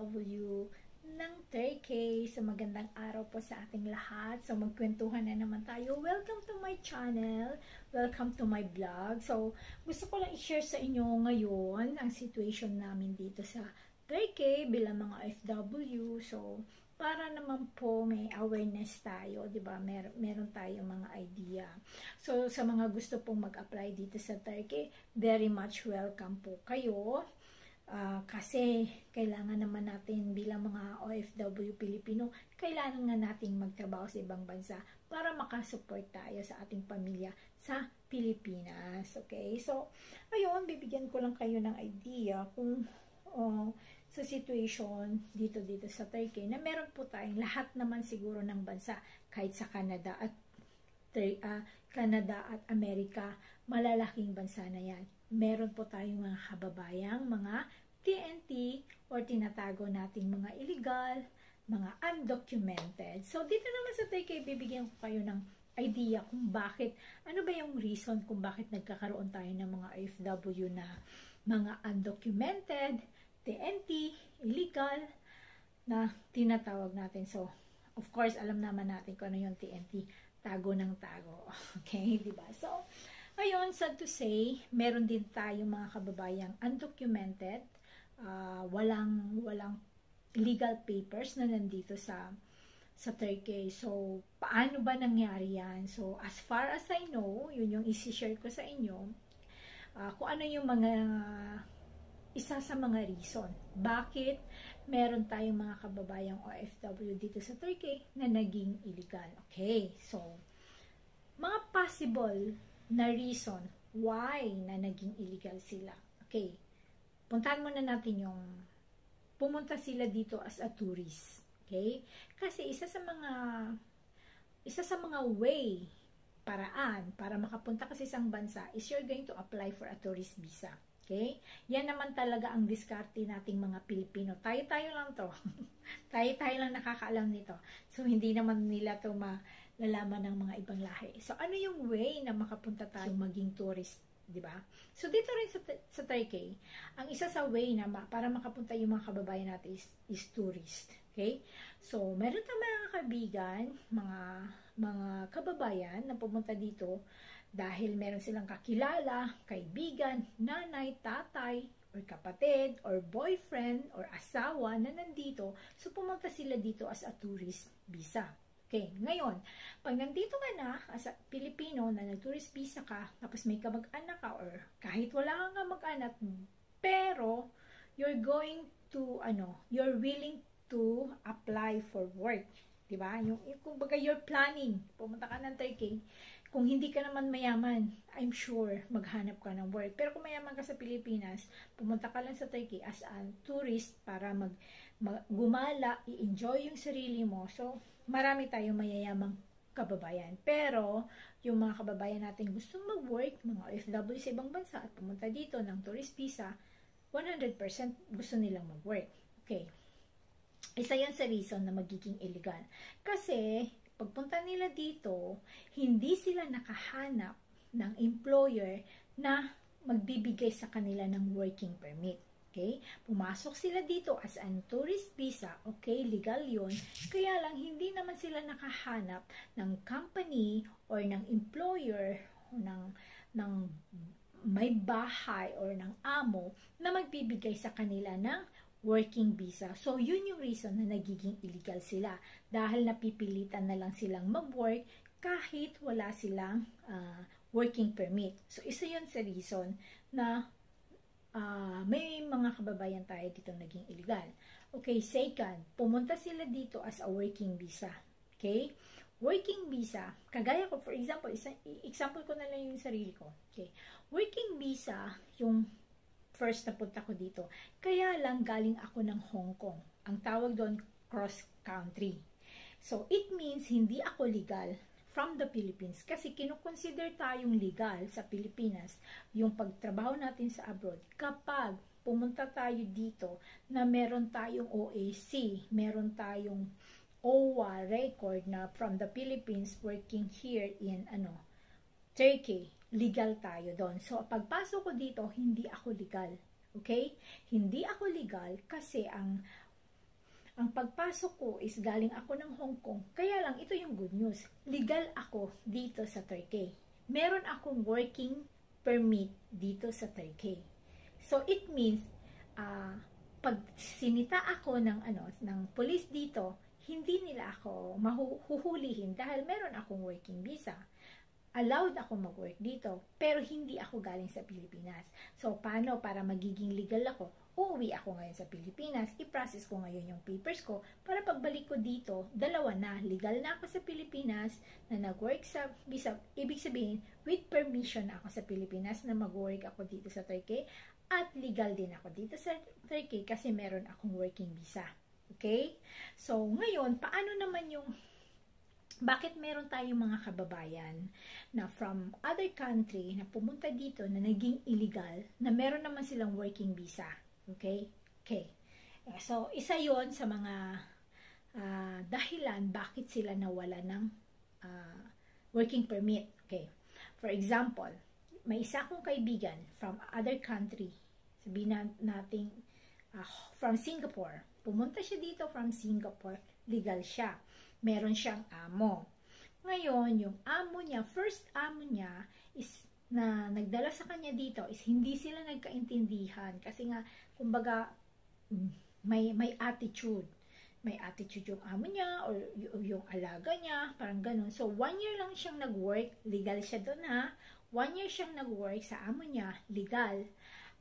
OFW ng Turkey. So magandang araw po sa ating lahat. So magkwentuhan na naman tayo. Welcome to my channel. Welcome to my vlog. So gusto ko lang i-share sa inyo ngayon ang situation namin dito sa Turkey bilang mga OFW. So para naman po may awareness tayo, 'di ba? Meron tayong mga idea. So sa mga gusto pong mag-apply dito sa Turkey, very much welcome po kayo. Kasi kailangan naman natin bilang mga OFW Pilipino, kailangan nga nating magtrabaho sa ibang bansa para makasupport tayo sa ating pamilya sa Pilipinas. Okay? So, ayun, bibigyan ko lang kayo ng idea kung sa situation dito sa Turkey na meron po tayong lahat naman siguro ng bansa, kahit sa Canada at Amerika, malalaking bansa na yan. Meron po tayong mga kababayang mga TNT or tinatago nating mga illegal, mga undocumented. So dito naman sa Turkey, bibigyan ko kayo ng idea kung bakit, ano ba yung reason kung bakit nagkakaroon tayo ng mga OFW na mga undocumented, TNT, illegal, na tinatawag natin. So, of course, alam naman natin kung ano yung TNT, tago ng tago. Okay, diba? So, ayun, sad to say, meron din tayo mga kababayang undocumented, walang legal papers na nandito sa Turkey. So, paano ba nangyari yan? So, as far as I know, yun yung isi-share ko sa inyo, kung ano yung mga isa sa mga reason. Bakit meron tayong mga kababayang OFW dito sa Turkey na naging illegal? Okay, so, mga possible na reason why na naging illegal sila. Okay, puntahan muna natin yung pumunta sila dito as a tourist. Okay, kasi isa sa mga way, paraan para makapunta ka sa isang bansa is you're going to apply for a tourist visa. Okay? Yan naman talaga ang diskarte nating mga Pilipino. Tayo-tayo lang to. Tayo-tayo lang nakakaalam nito. So, hindi naman nila to malalaman ng mga ibang lahi. So, ano yung way na makapunta tayo maging tourist? Diba? So, dito rin sa Turkey, ang isa sa way na para makapunta yung mga kababayan natin is tourist. Okay? So, meron tayong mga kaibigan, mga kababayan na pumunta dito dahil meron silang kakilala, kaibigan, nanay, tatay, or kapatid, or boyfriend, or asawa na nandito. So, pumunta sila dito as a tourist visa. Okay, ngayon, pag nandito ka na as a Pilipino na nag-tourist visa ka, tapos may kamag-anak ka, or kahit wala kang kamag-anak, pero you're willing to apply for work. Diba? Yung kumbaga, you're planning, pumunta ka ng Turkey. Kung hindi ka naman mayaman, I'm sure maghanap ka ng work. Pero kung mayaman ka sa Pilipinas, pumunta ka lang sa Turkey as a tourist para gumala, i-enjoy yung sarili mo. So, marami tayong mayayamang kababayan. Pero, yung mga kababayan natin gustong mag-work, mga OFW sa ibang bansa at pumunta dito ng tourist visa, 100% gusto nilang mag-work. Okay. Isa yan sa reason na magiging illegal. Kasi, pagpunta nila dito, hindi sila nakahanap ng employer na magbibigay sa kanila ng working permit. Okay? Pumasok sila dito as an tourist visa. Okay, legal yun. Kaya lang, hindi naman sila nakahanap ng company or ng employer o ng may bahay or ng amo na magbibigay sa kanila ng working visa. So, yun yung reason na nagiging illegal sila. Dahil napipilitan na lang silang mag-work kahit wala silang working permit. So, isa yun sa reason na may mga kababayan tayo dito naging illegal. Okay, second, pumunta sila dito as a working visa. Okay? Working visa, kagaya ko, for example, example ko na lang yung sarili ko. Okay? Working visa, yung first na punta ko dito. Kaya lang galing ako ng Hong Kong. Ang tawag doon, cross-country. So, it means hindi ako legal from the Philippines. Kasi kinukonsider tayong legal sa Pilipinas yung pagtrabaho natin sa abroad kapag pumunta tayo dito na meron tayong OAC, meron tayong OWA record na from the Philippines working here in Turkey. Legal tayo doon. So, pagpasok ko dito, hindi ako legal. Okay? Hindi ako legal kasi ang Ang pagpasok ko is galing ako ng Hong Kong. Kaya lang, ito yung good news. Legal ako dito sa Turkey. Meron akong working permit dito sa Turkey. So, it means, pag sinita ako ng police dito, hindi nila ako mahuhulihin dahil meron akong working visa. Allowed ako mag-work dito, pero hindi ako galing sa Pilipinas. So, paano para magiging legal ako? Uuwi ako ngayon sa Pilipinas, i-process ko ngayon yung papers ko, para pagbalik ko dito, dalawa na, legal na ako sa Pilipinas, na nag-work sa visa, ibig sabihin, with permission na ako sa Pilipinas, na mag-work ako dito sa Turkey, at legal din ako dito sa Turkey, kasi meron akong working visa. Okay? So, ngayon, paano naman yung bakit meron tayong mga kababayan na from other country na pumunta dito na naging illegal na meron naman silang working visa? Okay? Okay. So, isa yon sa mga dahilan bakit sila nawala ng working permit. Okay. For example, may isa kong kaibigan from other country. Sabihin natin from Singapore. Pumunta siya dito from Singapore. Legal siya. Meron siyang amo. Ngayon, yung amo niya, first amo niya is na nagdala sa kanya dito is hindi sila nagkaintindihan kasi nga kumbaga may attitude. May attitude yung amo niya or yung alaga niya, parang ganun. So 1 year lang siyang nag-work, legal siya doon ha. 1 year siyang nag-work sa amo niya, legal.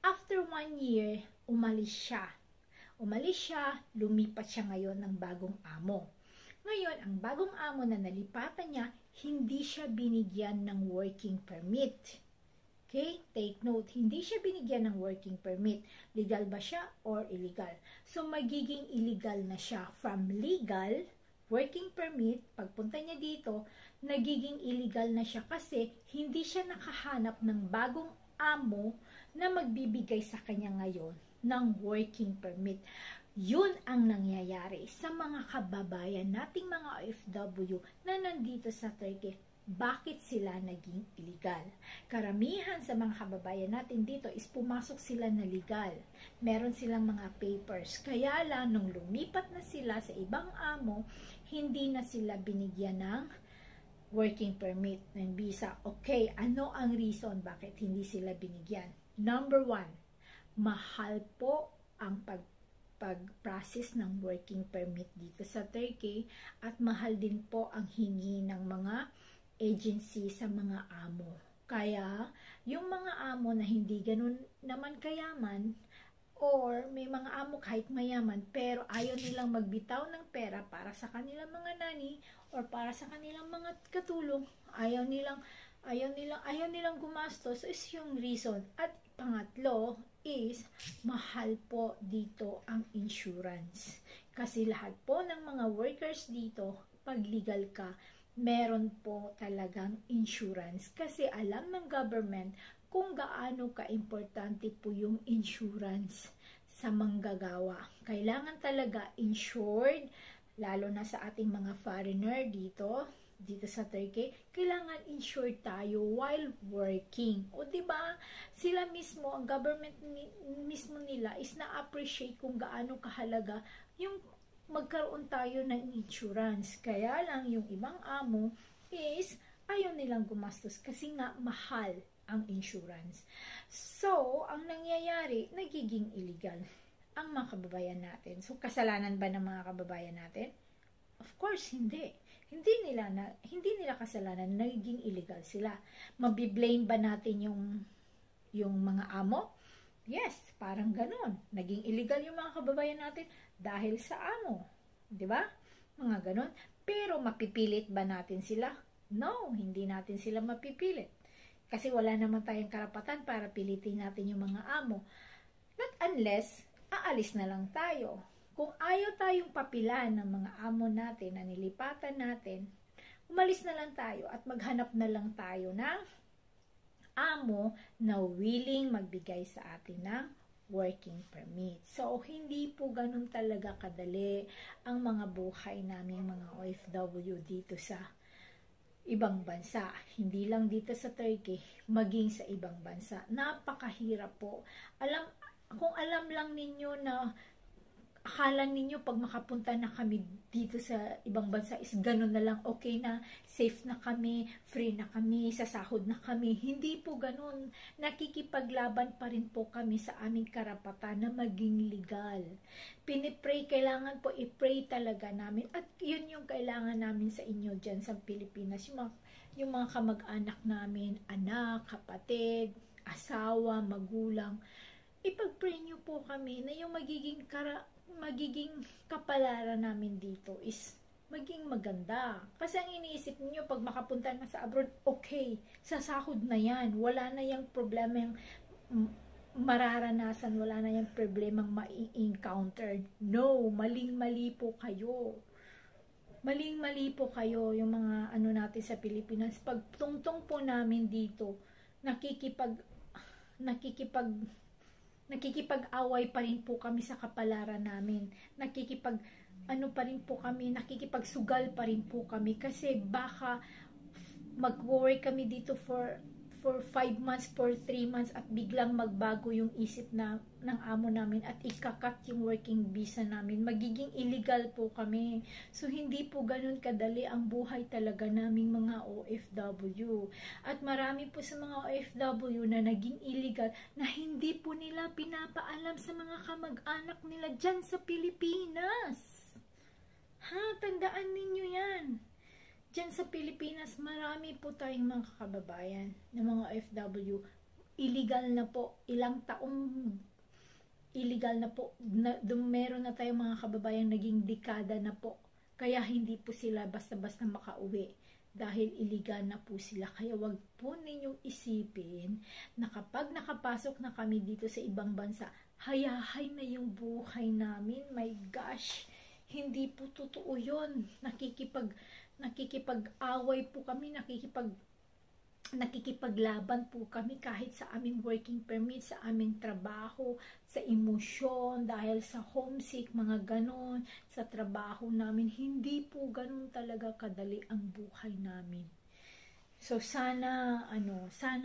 After 1 year, umalis siya. Lumipat siya ngayon ng bagong amo. Ngayon, ang bagong amo na nalipatan niya, hindi siya binigyan ng working permit. Okay? Take note, hindi siya binigyan ng working permit. Legal ba siya or illegal? So, magiging illegal na siya. From legal, working permit, pagpunta niya dito, nagiging illegal na siya kasi hindi siya nakahanap ng bagong amo na magbibigay sa kanya ngayon ng working permit. Yun ang nangyayari sa mga kababayan nating mga OFW na nandito sa Turkey. Bakit sila naging illegal? Karamihan sa mga kababayan natin dito is pumasok sila na legal. Meron silang mga papers. Kaya lang, nung lumipat na sila sa ibang amo, hindi na sila binigyan ng working permit, ng visa. Okay, ano ang reason bakit hindi sila binigyan? Number 1, mahal po ang pag-process ng working permit dito sa Turkey at mahal din po ang hingi ng mga agency sa mga amo. Kaya, yung mga amo na hindi ganun naman kayaman or may mga amo kahit mayaman pero ayaw nilang magbitaw ng pera para sa kanilang mga nani or para sa kanilang mga katulong, ayaw nilang gumastos is yung reason. At pangatlo is mahal po dito ang insurance. Kasi lahat po ng mga workers dito, pag legal ka, meron po talagang insurance. Kasi alam ng government kung gaano ka-importante po yung insurance sa manggagawa. Kailangan talaga insured, lalo na sa ating mga foreigner dito sa Turkey, kailangan insured tayo while working. O diba, sila mismo, ang government mismo nila is na-appreciate kung gaano kahalaga yung magkaroon tayo ng insurance. Kaya lang yung ibang amo is ayaw nilang gumastos kasi nga mahal ang insurance. So, ang nangyayari, nagiging illegal ang mga kababayan natin. So, kasalanan ba ng mga kababayan natin? Of course, hindi. Hindi nila kasalanan, nagiging illegal sila. Mabiblame ba natin yung mga amo? Yes, parang ganon. Naging illegal yung mga kababayan natin dahil sa amo. 'Di ba? Mga ganon. Pero mapipilit ba natin sila? No, hindi natin sila mapipilit. Kasi wala naman tayong karapatan para pilitin natin yung mga amo. Not unless, aalis na lang tayo. Kung ayaw tayong papilan ng mga amo natin na nilipatan natin, umalis na lang tayo at maghanap na lang tayo ng amo na willing magbigay sa atin ng working permit. So, hindi po ganun talaga kadali ang mga buhay namin mga OFW dito sa ibang bansa. Hindi lang dito sa Turkey, maging sa ibang bansa. Napakahirap po. Kung alam lang ninyo na akala ninyo pag makapunta na kami dito sa ibang bansa is ganun na lang, okay na, safe na kami, free na kami, sasahod na kami. Hindi po ganun. Nakikipaglaban pa rin po kami sa aming karapatan na maging legal. Pinipray, kailangan po i-pray talaga namin. At yun yung kailangan namin sa inyo dyan sa Pilipinas. Yung mga kamag-anak namin, anak, kapatid, asawa, magulang, ipag-pray nyo po kami na yung magiging kapalaran namin dito is maging maganda. Kasi ang iniisip niyo pag makapunta na sa abroad, okay, sasahod na yan. Wala na yung problema yung mararanasan, wala na yung problemang ma-encounter. No, maling-mali po kayo. Maling-mali po kayo yung mga ano natin sa Pilipinas. Pag tungtong po namin dito, nakikipag-away pa rin po kami sa kapalaran namin. Nakikipagsugal pa rin po kami kasi baka mag-work kami dito for 5 months, for 3 months at biglang magbago yung isip ng amo namin at ikakat yung working visa namin. Magiging illegal po kami. So, hindi po ganun kadali ang buhay talaga naming mga OFW. At marami po sa mga OFW na naging illegal na hindi po nila pinapaalam sa mga kamag-anak nila dyan sa Pilipinas. Tandaan ninyo yan. Diyan sa Pilipinas, marami po tayong mga kababayan na mga OFW. Illegal na po. Ilang taong illegal na po. Meron na tayong mga kababayan naging dekada na po. Kaya hindi po sila basta-basta makauwi. Dahil illegal na po sila. Kaya wag po ninyong isipin na kapag nakapasok na kami dito sa ibang bansa, hayahay na yung buhay namin. My gosh! Hindi po totoo yun. Nakikipag-away po kami, nakikipaglaban po kami kahit sa aming working permit, sa aming trabaho, sa emosyon, dahil sa homesick, mga ganon, sa trabaho namin. Hindi po ganon talaga kadali ang buhay namin. So, sana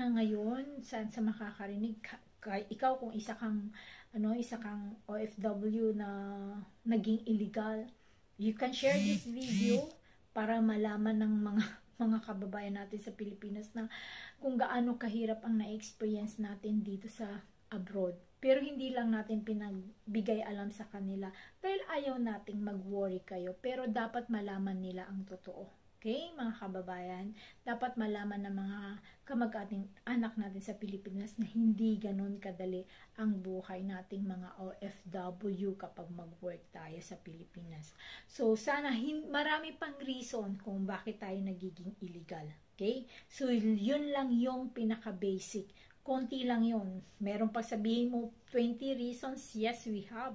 ngayon, sa makakarinig, ikaw kung isa kang OFW na naging illegal, you can share this video para malaman ng mga kababayan natin sa Pilipinas na kung gaano kahirap ang na-experience natin dito sa abroad. Pero hindi lang natin pinagbigay alam sa kanila dahil ayaw nating mag-worry kayo. Pero dapat malaman nila ang totoo. Okay, mga kababayan, dapat malaman ng mga kamag-anak natin sa Pilipinas na hindi ganun kadali ang buhay nating mga OFW kapag mag-work tayo sa Pilipinas. So, sana marami pang reason kung bakit tayo nagiging illegal. Okay? So, yun lang yung pinaka-basic. Konti lang yun. Meron pa sabihin mo 20 reasons. Yes, we have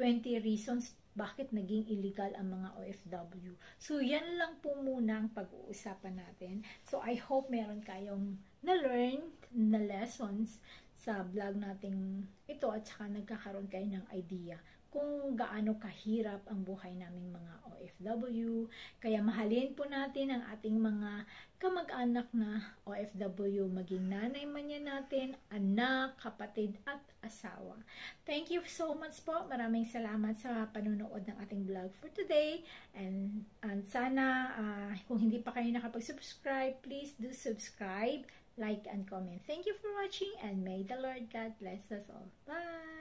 20 reasons bakit naging illegal ang mga OFW. So, yan lang po muna ang pag-uusapan natin. So, I hope meron kayong na-learn na lessons sa vlog nating ito at saka nagkakaroon kayo ng idea kung gaano kahirap ang buhay naming mga OFW. Kaya mahalin po natin ang ating mga kamag-anak na OFW, maging nanay man yan natin, anak, kapatid, at asawa. Thank you so much po. Maraming salamat sa panonood ng ating vlog for today. And sana, kung hindi pa kayo nakapag-subscribe, please do subscribe, like, and comment. Thank you for watching and may the Lord God bless us all. Bye!